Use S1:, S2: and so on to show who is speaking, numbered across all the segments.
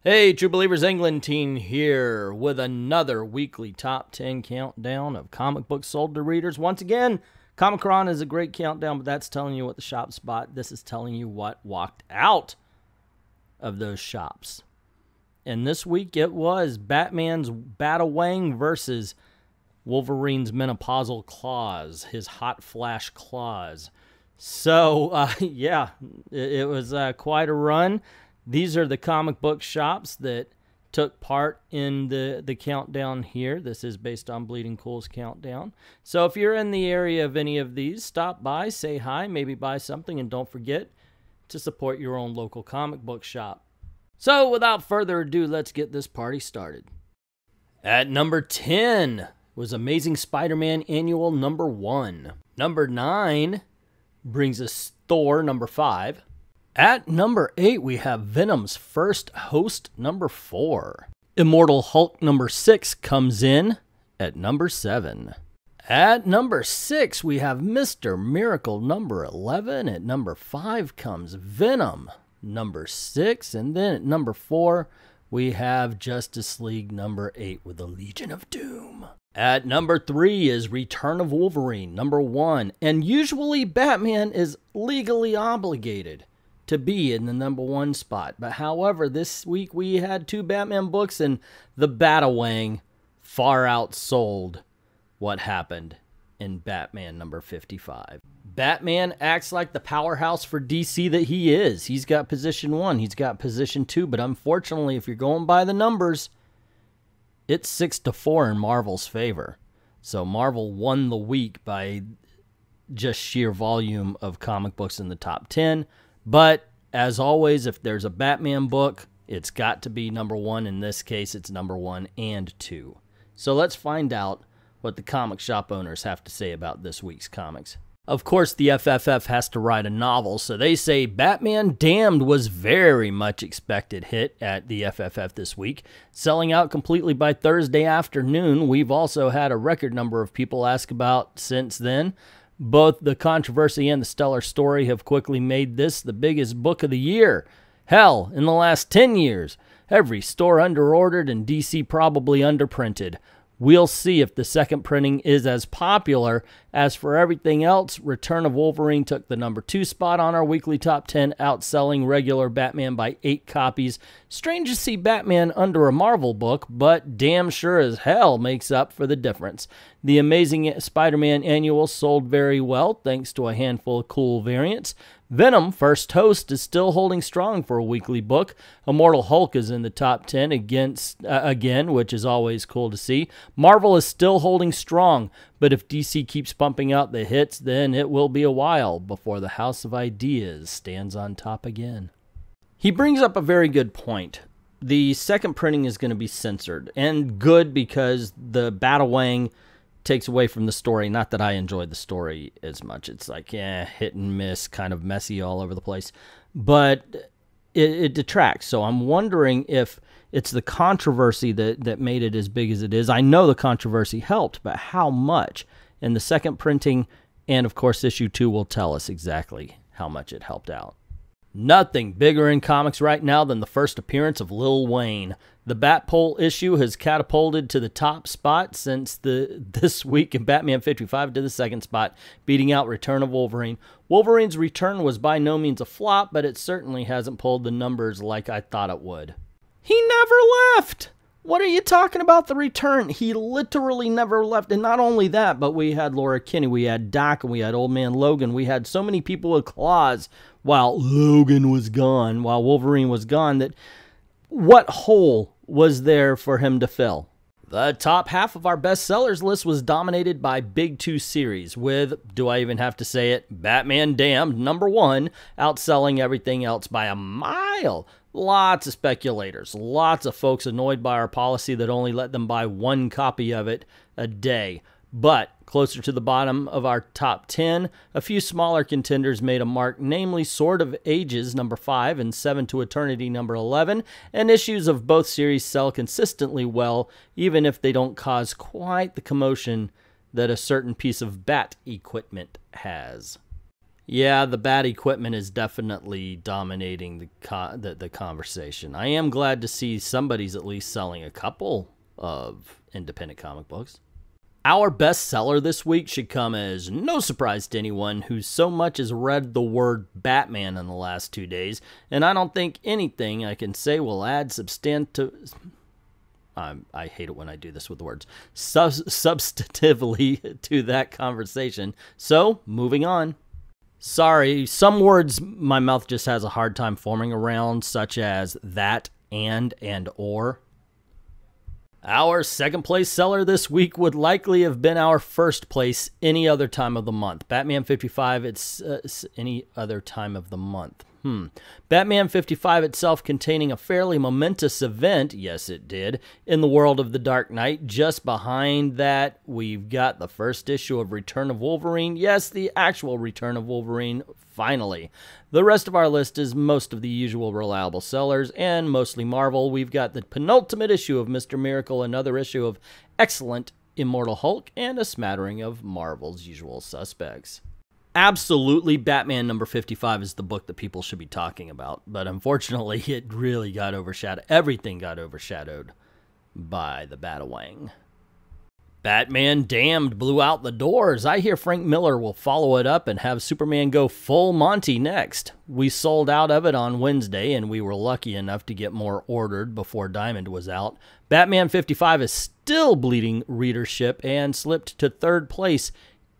S1: Hey, True Believers, England here with another weekly top 10 countdown of comic books sold to readers. Once again, Comic-Con is a great countdown, but that's telling you what the shops bought. This is telling you what walked out of those shops. And this week it was Batman's Batawang versus Wolverine's menopausal claws, his hot flash claws. So, yeah, it was quite a run. These are the comic book shops that took part in the countdown here. This is based on Bleeding Cool's countdown. So if you're in the area of any of these, stop by, say hi, maybe buy something, and don't forget to support your own local comic book shop. So without further ado, let's get this party started. At number 10 was Amazing Spider-Man Annual number 1. Number 9 brings us Thor number 5. At number 8, we have Venom's First Host number 4. Immortal Hulk number 6 comes in at number 7. At number 6, we have Mr. Miracle number 11. At number 5 comes Venom number 6. And then at number 4, we have Justice League number 8 with the Legion of Doom. At number 3 is Return of Wolverine number 1. And usually Batman is legally obligated to be in the number 1 spot. But however, this week we had 2 Batman books and the Batawang far outsold what happened in Batman number 55. Batman acts like the powerhouse for DC that he is. He's got position 1, he's got position 2, but unfortunately, if you're going by the numbers, it's 6-4 in Marvel's favor. So Marvel won the week by just sheer volume of comic books in the top 10. But, as always, if there's a Batman book, it's got to be number 1. In this case, it's number 1 and 2. So let's find out what the comic shop owners have to say about this week's comics. Of course, the FFF has to write a novel, so they say Batman Damned was very much expected hit at the FFF this week, selling out completely by Thursday afternoon. We've also had a record number of people ask about since then. Both the controversy and the stellar story have quickly made this the biggest book of the year. Hell, in the last 10 years, every store underordered and DC probably underprinted. We'll see if the second printing is as popular. As for everything else, Return of Wolverine took the number 2 spot on our weekly top 10, outselling regular Batman by 8 copies. Strange to see Batman under a Marvel book, but damn sure as hell makes up for the difference. The Amazing Spider-Man Annual sold very well, thanks to a handful of cool variants. Venom, First Host, is still holding strong for a weekly book. Immortal Hulk is in the top 10 again, which is always cool to see. Marvel is still holding strong, but if DC keeps pumping out the hits, then it will be a while before the House of Ideas stands on top again. He brings up a very good point. The second printing is going to be censored, and good because the Batawang takes away from the story. Not that I enjoyed the story as much. It's like, hit and miss, kind of messy all over the place. But it detracts. So I'm wondering if it's the controversy that made it as big as it is. I know the controversy helped, but how much? And the second printing and, of course, issue 2 will tell us exactly how much it helped out. Nothing bigger in comics right now than the first appearance of Lil Wayne. The BARFIELD issue has catapulted to the top spot since this week, and Batman 55 to the second spot, beating out Return of Wolverine. Wolverine's return was by no means a flop, but it certainly hasn't pulled the numbers like I thought it would. He never left! What are you talking about the return? He literally never left. And not only that, but we had Laura Kinney, we had Doc, and we had Old Man Logan. We had so many people with claws while Logan was gone, while Wolverine was gone, that what hole was there for him to fill? The top half of our bestsellers list was dominated by Big 2 series with, do I even have to say it, Batman Damned, number 1, outselling everything else by a mile. Lots of speculators, lots of folks annoyed by our policy that only let them buy 1 copy of it a day. But closer to the bottom of our top 10, a few smaller contenders made a mark, namely Sword of Ages number 5 and 7 to Eternity number 11, and issues of both series sell consistently well, even if they don't cause quite the commotion that a certain piece of bat equipment has. Yeah, the bad equipment is definitely dominating the conversation. I am glad to see somebody's at least selling a couple of independent comic books. Our best seller this week should come as no surprise to anyone who so much as read the word Batman in the last 2 days, and I don't think anything I can say will add substantive... I hate it when I do this with the words. Substantively to that conversation. So, moving on. Sorry, some words my mouth just has a hard time forming around, such as that, and or. Our second place seller this week would likely have been our first place any other time of the month. Batman 55, it's any other time of the month. Batman 55 itself containing a fairly momentous event, yes it did, in the world of the Dark Knight. Just behind that, we've got the first issue of Return of Wolverine. Yes, the actual Return of Wolverine, finally. The rest of our list is most of the usual reliable sellers, and mostly Marvel. We've got the penultimate issue of Mr. Miracle, another issue of excellent Immortal Hulk, and a smattering of Marvel's usual suspects. Absolutely, Batman number 55 is the book that people should be talking about, but unfortunately, it really got overshadowed. Everything got overshadowed by the Batawang. Batman Damned blew out the doors. I hear Frank Miller will follow it up and have Superman go full Monty next. We sold out of it on Wednesday, and we were lucky enough to get more ordered before Diamond was out. Batman 55 is still bleeding readership and slipped to third place,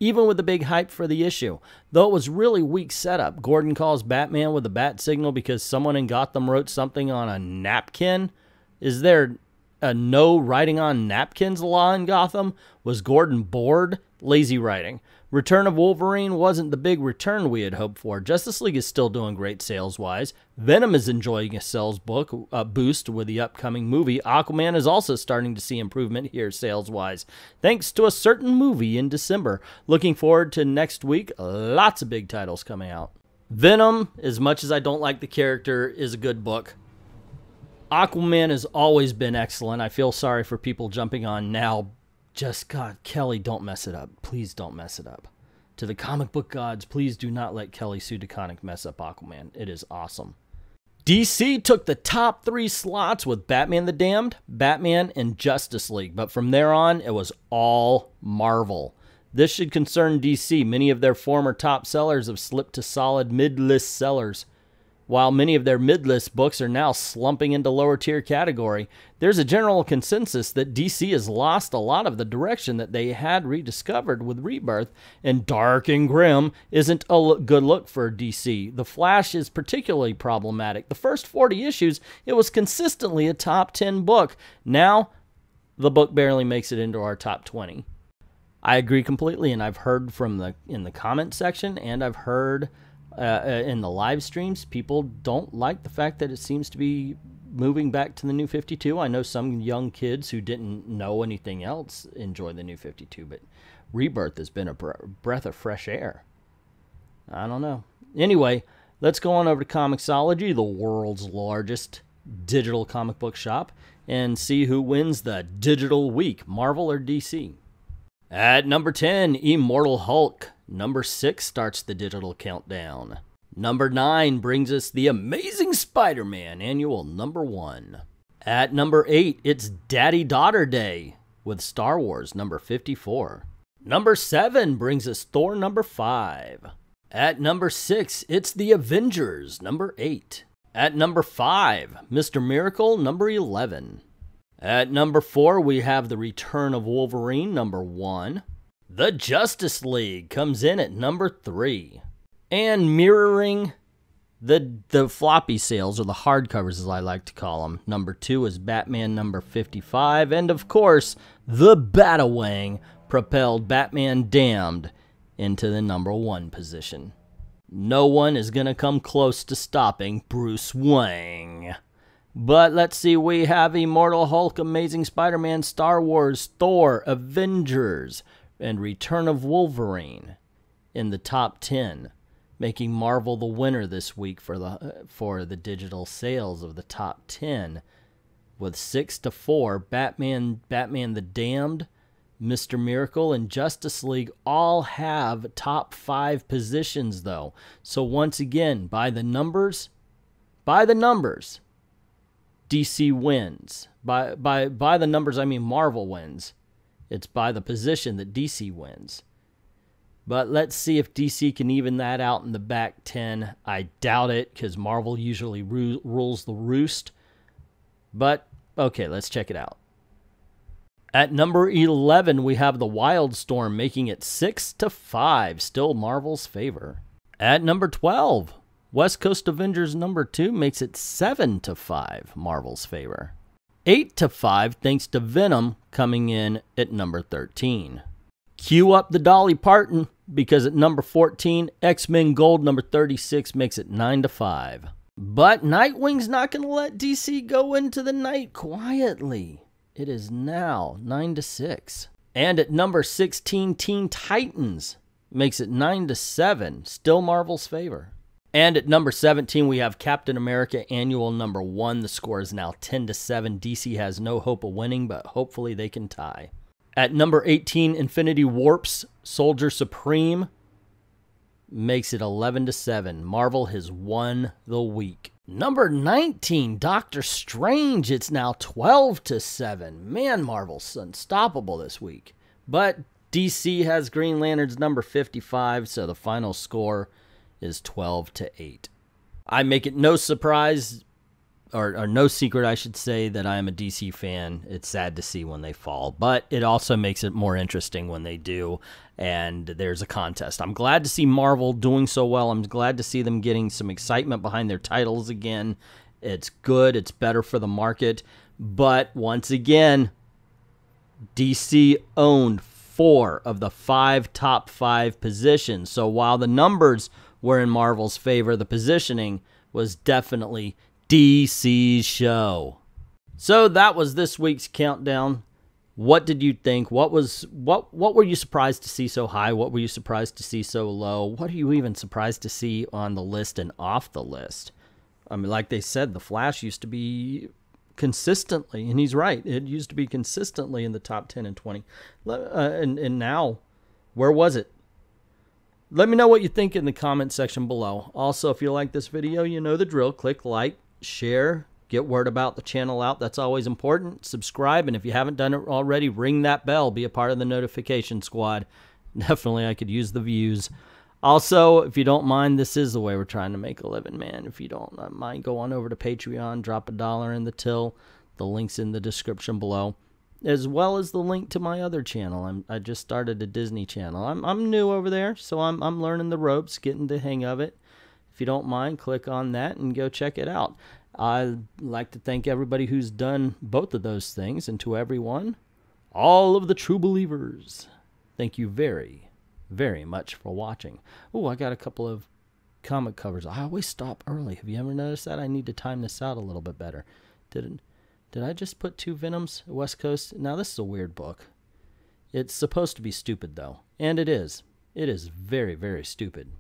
S1: even with the big hype for the issue. Though it was really weak setup. Gordon calls Batman with a bat signal because someone in Gotham wrote something on a napkin. Is there a no writing on napkins law in Gotham? Was Gordon bored? Lazy writing. Return of Wolverine wasn't the big return we had hoped for. Justice League is still doing great sales-wise. Venom is enjoying a sales boost with the upcoming movie. Aquaman is also starting to see improvement here sales-wise, thanks to a certain movie in December. Looking forward to next week. Lots of big titles coming out. Venom, as much as I don't like the character, is a good book. Aquaman has always been excellent. I feel sorry for people jumping on now. Just, God, Kelly, don't mess it up. Please don't mess it up. To the comic book gods, please do not let Kelly Sue DeConnick mess up Aquaman. It is awesome. DC took the top 3 slots with Batman the Damned, Batman, and Justice League. But from there on, it was all Marvel. This should concern DC. Many of their former top sellers have slipped to solid mid-list sellers, while many of their mid-list books are now slumping into lower-tier category. There's a general consensus that DC has lost a lot of the direction that they had rediscovered with Rebirth, and dark and grim isn't a good look for DC. The Flash is particularly problematic. The first 40 issues, it was consistently a top 10 book. Now, the book barely makes it into our top 20. I agree completely, and I've heard from in the comment section, and I've heard in the live streams, people don't like the fact that it seems to be moving back to the New 52. I know some young kids who didn't know anything else enjoy the New 52, but Rebirth has been a breath of fresh air. I don't know. Anyway, let's go on over to Comixology, the world's largest digital comic book shop, and see who wins the digital week, Marvel or DC. At number 10, Immortal Hulk. Number 6 starts the digital countdown. Number 9 brings us The Amazing Spider-Man Annual number 1. At number 8, it's Daddy-Daughter Day with Star Wars number 54. Number 7 brings us Thor number 5. At number 6, it's The Avengers number 8. At number 5, Mr. Miracle number 11. At number 4, we have The Return of Wolverine number 1. The Justice League comes in at number 3. And mirroring the floppy sales, or the hardcovers as I like to call them, number 2 is Batman number 55. And of course, the Batawang propelled Batman Damned into the number 1 position. No one is going to come close to stopping Bruce Wayne. But let's see, we have Immortal Hulk, Amazing Spider-Man, Star Wars, Thor, Avengers, and Return of Wolverine in the top 10, making Marvel the winner this week for the digital sales of the top 10, with 6-4. Batman the Damned Mr. Miracle, and Justice League all have top 5 positions, though. So once again, by the numbers, DC wins. By the numbers, I mean Marvel wins. It's by the position that DC wins. But let's see if DC can even that out in the back 10. I doubt it, because Marvel usually rules the roost. But, okay, let's check it out. At number 11, we have the Wildstorm, making it 6-5, still Marvel's favor. At number 12, West Coast Avengers number 2 makes it 7-5, Marvel's favor. 8-5, thanks to Venom coming in at number 13. Cue up the Dolly Parton, because at number 14, X-Men Gold number 36 makes it 9-5. But Nightwing's not going to let DC go into the night quietly. It is now 9-6. And at number 16, Teen Titans makes it 9-7, still Marvel's favor. And at number 17, we have Captain America Annual number 1. The score is now 10-7. DC has no hope of winning, but hopefully they can tie. At number 18, Infinity Warp's Soldier Supreme makes it 11-7. Marvel has won the week. Number 19, Doctor Strange. It's now 12-7. Man, Marvel's unstoppable this week. But DC has Green Lantern's number 55, so the final score is 12-8. I make it no surprise, or no secret, I should say, that I am a DC fan. It's sad to see when they fall, but it also makes it more interesting when they do, and there's a contest. I'm glad to see Marvel doing so well. I'm glad to see them getting some excitement behind their titles again. It's good. It's better for the market. But once again, DC owned 4 of the 5 top 5 positions. So while the numbers were in Marvel's favor, the positioning was definitely DC's show. So that was this week's countdown. What did you think? What were you surprised to see so high? What were you surprised to see so low? What are you even surprised to see on the list and off the list? I mean, like they said, The Flash used to be consistently, and he's right, it used to be consistently in the top 10 and 20. And now, where was it? Let me know what you think in the comment section below. Also, if you like this video, you know the drill. Click like, share, get word about the channel out. That's always important. Subscribe, and if you haven't done it already, ring that bell. Be a part of the notification squad. Definitely, I could use the views. Also, if you don't mind, this is the way we're trying to make a living, man. If you don't mind, go on over to Patreon, drop $1 in the till. The link's in the description below, as well as the link to my other channel. I just started a Disney channel. I'm new over there, so I'm learning the ropes, getting the hang of it. If you don't mind, click on that and go check it out. I'd like to thank everybody who's done both of those things, and to everyone, all of the true believers, thank you very, very much for watching. Oh, I got a couple of comic covers. I always stop early. Have you ever noticed that? I need to time this out a little bit better. Did I just put 2 Venoms, West Coast? Now, this is a weird book. It's supposed to be stupid, though, and it is. It is very, very stupid.